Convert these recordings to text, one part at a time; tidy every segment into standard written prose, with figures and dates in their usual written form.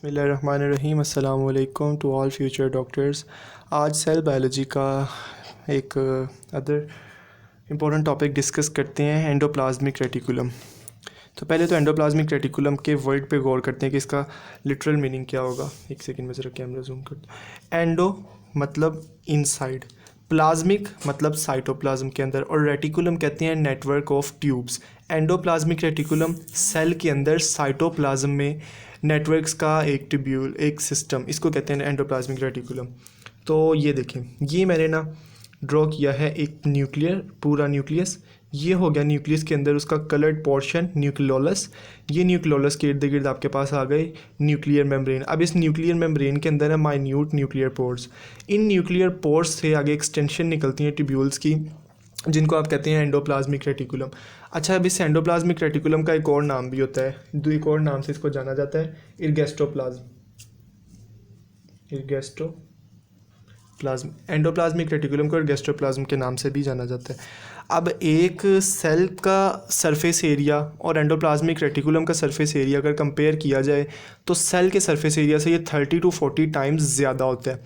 बिस्मिल्लाहिर्रहमानिर्रहीम। अस्सलाम वालेकुम टू ऑल फ्यूचर डॉक्टर्स। आज सेल बायोलॉजी का एक अदर इम्पोर्टेंट टॉपिक डिस्कस करते हैं, एंडोप्लाज्मिक रेटिकुलम। तो पहले तो एंडोप्लाज्मिक रेटिकुलम के वर्ड पे गौर करते हैं कि इसका लिटरल मीनिंग क्या होगा। एक सेकंड में ज़रा कैमरा जूम करते हैं। एंडो मतलब इनसाइड, प्लाज्मिक मतलब साइटोप्लाज्म के अंदर, और रेटिकुलम कहते हैं network of tubes. Endoplasmic reticulum cell के अंदर साइटोप्लाज्म में नेटवर्क्स का एक ट्यूब्यूल, एक सिस्टम, इसको कहते हैं एंडोप्लाज्मिक रेटिकुलम। तो ये देखें, ये मैंने ना ड्रॉ किया है एक न्यूक्लियर, पूरा न्यूक्लियस। ये हो गया न्यूक्लियस के अंदर उसका कलर्ड पोर्शन न्यूक्लियोलस। ये न्यूक्लियोलस के इर्द गिर्द आपके पास आ गए न्यूक्लियर मेम्ब्रेन। अब इस न्यूक्लियर मेम्ब्रेन के अंदर है minute nuclear pores. In nuclear pores से आगे एक्सटेंशन निकलती हैं ट्यूब्यूल्स की, जिनको आप कहते हैं एंडोप्लाज्मिक रेटिकुलम। अच्छा, अब इस एंडोप्लाज्मिक रेटिकुलम का एक और नाम भी होता है, एक और नाम से इसको जाना जाता है, इर्गेस्टोप्लाज्म। इर्गेस्टोप्लाज्म, एंडोप्लाज्मिक रेटिकुलम को इर्गेस्टोप्लाज्म के नाम से भी जाना जाता है। अब एक सेल का सरफेस एरिया और एंडोप्लाज्मिक रेटिकुलम का सरफेस एरिया अगर कंपेयर किया जाए तो सेल के सरफेस एरिया से ये 30 to 40 टाइम्स ज़्यादा होता है।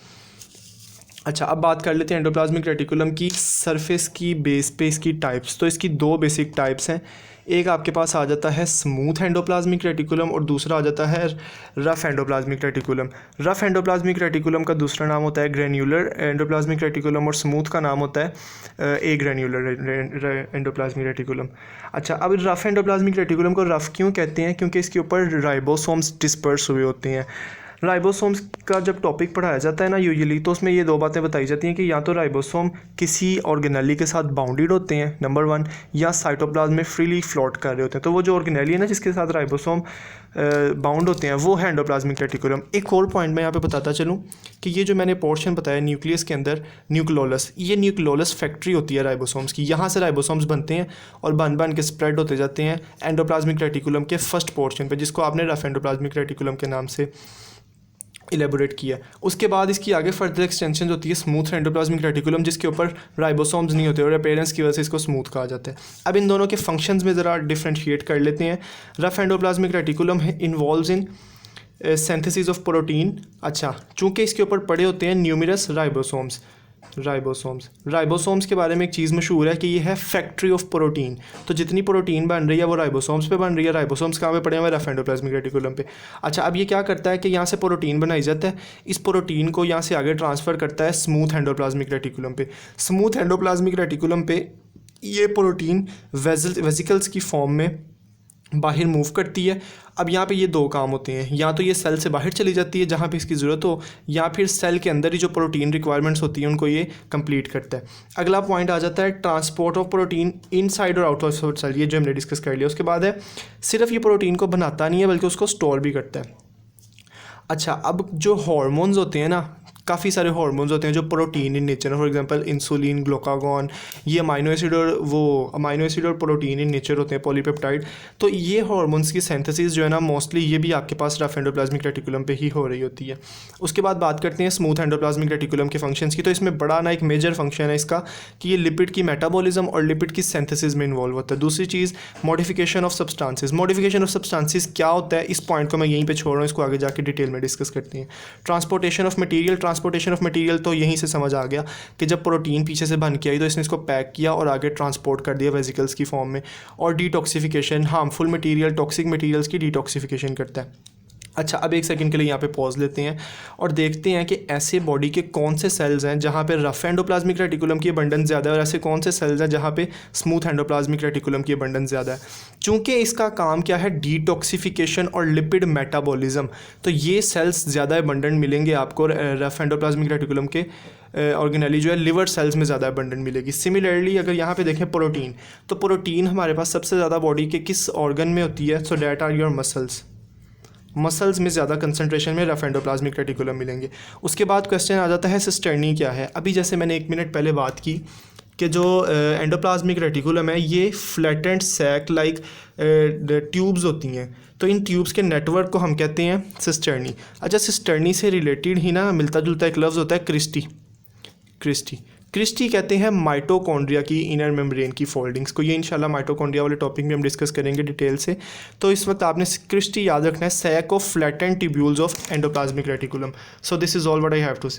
अच्छा, अब बात कर लेते हैं एंडोप्लाज्मिक रेटिकुलम की सरफेस की बेस पे इसकी टाइप्स। तो इसकी दो बेसिक टाइप्स हैं। एक आपके पास आ जाता है स्मूथ एंडोप्लाज्मिक रेटिकुलम और दूसरा आ जाता है rough endoplasmic reticulum. Rough endoplasmic reticulum का दूसरा नाम होता है ग्रेन्यूलर एंडोप्लाज्मिक रेटिकुलम और स्मूथ का नाम होता है ए ग्रेन्यूलर एंडोप्लाज्मिक रेटिकुलम। अच्छा, अब रफ़ एंडोप्लाज्मिक रेटिकुलम को रफ़ क्यों कहते हैं? क्योंकि इसके ऊपर राइबोसोम्स डिस्पर्स हुए होते हैं। राइबोसोम्स का जब टॉपिक पढ़ाया जाता है ना यूजुअली, तो उसमें ये दो बातें बताई जाती हैं कि या तो राइबोसोम किसी ऑर्गेनेली के साथ बाउंडेड होते हैं, नंबर वन, या साइटोप्लाज्म में फ्रीली फ्लोट कर रहे होते हैं। तो वो जो ऑर्गेनेली है ना जिसके साथ राइबोसोम बाउंड होते हैं, वो है एंडोप्लाज्मिक रेटिकुलम। एक और पॉइंट मैं यहाँ पे बताता चलूँ कि ये जो मैंने पोर्शन बताया न्यूक्लियस के अंदर, न्यूक्लियोलस, ये न्यूक्लियोलस फैक्ट्री होती है राइबोसोम्स की। यहाँ से राइबोसोम्स बनते हैं और बन बन के स्प्रेड होते जाते हैं एंडोप्लाज्मिक रेटिकुलम के फर्स्ट पोर्शन पे, जिसको आपने रफ एंडोप्लाज्मिक रेटिकुलम के नाम से इलेबोरेट किया। उसके बाद इसकी आगे फर्दर एक्सटेंशन होती है स्मूथ एंडोप्लाज्मिक रेटिकुलम, जिसके ऊपर राइबोसोम्स नहीं होते और अपीयरेंस की वजह से इसको स्मूथ कहा जाता है। अब इन दोनों के फंक्शंस में ज़रा डिफ्रेंशिएट कर लेते हैं। Rough endoplasmic reticulum involves in synthesis of protein. अच्छा, चूँकि इसके ऊपर पड़े होते हैं न्यूमरस राइबोसोम्स के बारे में एक चीज़ मशहूर है कि ये है फैक्ट्री ऑफ प्रोटीन। तो जितनी प्रोटीन बन रही है वो राइबोसोम्स पे बन रही है। राइबोसोम्स कहाँ पे पड़े हुए हैं? रफ एंडोप्लाज्मिक रेटिकुलम पे। अच्छा, अब ये क्या करता है कि यहाँ से प्रोटीन बनाई जाता है, इस प्रोटीन को यहाँ से आगे ट्रांसफ़र करता है स्मूथ एंडोप्लाज्मिक रेटिकुलम पे। स्मूथ एंडोप्लाज्मिक रेटिकुलम पे ये प्रोटीन वेसिकल्स की फॉर्म में बाहर मूव करती है। अब यहाँ पे ये दो काम होते हैं, या तो ये सेल से बाहर चली जाती है जहाँ पे इसकी ज़रूरत हो, या फिर सेल के अंदर ही जो प्रोटीन रिक्वायरमेंट्स होती हैं उनको ये कंप्लीट करता है। अगला पॉइंट आ जाता है ट्रांसपोर्ट ऑफ प्रोटीन इनसाइड और आउटसाइड सेल, ये जो हमने डिस्कस कर लिया। उसके बाद है सिर्फ ये प्रोटीन को बनाता नहीं है बल्कि उसको स्टोर भी करता है। अच्छा, अब जो हार्मोन्स होते हैं ना, काफ़ी सारे हार्मोन्स होते हैं जो प्रोटीन इन नेचर है। फॉर एग्जांपल इंसुलिन, ग्लूकागॉन, ये अमाइनो एसिड और प्रोटीन इन नेचर होते हैं, पॉलीपेप्टाइड। तो ये हार्मोन्स की सिंथेसिस जो है ना मोस्टली ये भी आपके पास रफ एंडोप्लाज्मिक रेटिकुलम पे ही हो रही होती है। उसके बाद बात करते हैं स्मूथ एंडोप्लाज्मिक रेटिकुलम के फंक्शंस की। तो इसमें बड़ा ना एक मेजर फंक्शन है इसका कि ये लिपिड की मेटाबॉलिज्म और लिपिड की सिंथेसिस में इन्वॉल्व होता है। दूसरी चीज़ modification of substances. Modification of substances क्या होता है, इस पॉइंट को मैं यहीं पर छोड़ रहा हूँ, इसको आगे जाके डिटेल में डिस्कस करते हैं। ट्रांसपोर्टेशन ऑफ मटेरियल तो यहीं से समझ आ गया कि जब प्रोटीन पीछे से बन के आई तो इसने इसको पैक किया और आगे ट्रांसपोर्ट कर दिया वेसिकल्स की फॉर्म में। और detoxification, harmful material, toxic materials की डिटॉक्सिफिकेशन करता है। अच्छा, अब एक सेकंड के लिए यहाँ पे पॉज लेते हैं और देखते हैं कि ऐसे बॉडी के कौन से सेल्स हैं जहाँ पे रफ एंडोप्लाज्मिक रेटिकुलम की अबंडेंस ज़्यादा है और ऐसे कौन से सेल्स हैं जहाँ पे स्मूथ एंडोप्लाज्मिक रेटिकुलम की अबंडेंस ज़्यादा है। चूँकि इसका काम क्या है, डिटॉक्सिफिकेशन और लिपिड मेटाबॉलिज्म, तो ये सेल्स ज़्यादा अबंडेंट मिलेंगे आपको रफ एंडोप्लाज्मिक रेटिकुलम के ऑर्गेनेली जो है लिवर सेल्स में ज़्यादा अबंडेंट मिलेगी। सिमिलरली अगर यहाँ पे देखें प्रोटीन, तो प्रोटीन हमारे पास सबसे ज़्यादा बॉडी के किस ऑर्गन में होती है? So that are your muscles में ज़्यादा कंसंट्रेशन में रफ एंडोप्लाज्मिक रेटिकुलम मिलेंगे। उसके बाद क्वेश्चन आ जाता है सिस्टर्नी क्या है। अभी जैसे मैंने 1 मिनट पहले बात की कि जो एंडोप्लाज्मिक रेटिकुलम है ये फ्लैटेंड सैक लाइक ट्यूब्स होती हैं, तो इन ट्यूब्स के नेटवर्क को हम कहते हैं सिस्टर्नी। अच्छा, सिस्टर्नी से रिलेटेड ही ना मिलता जुलता एक लफ्ज़ होता है क्रिस्टी। क्रिस्टी कहते हैं माइटोकॉन्ड्रिया की इनर मेम्ब्रेन की फोल्डिंग्स को। ये इंशाल्लाह माइटोकॉन्ड्रिया वाले टॉपिक में हम डिस्कस करेंगे डिटेल से। तो इस वक्त आपने क्रिस्टी याद रखना है, sac of flattened tubules of endoplasmic reticulum. So this is all what I have to से।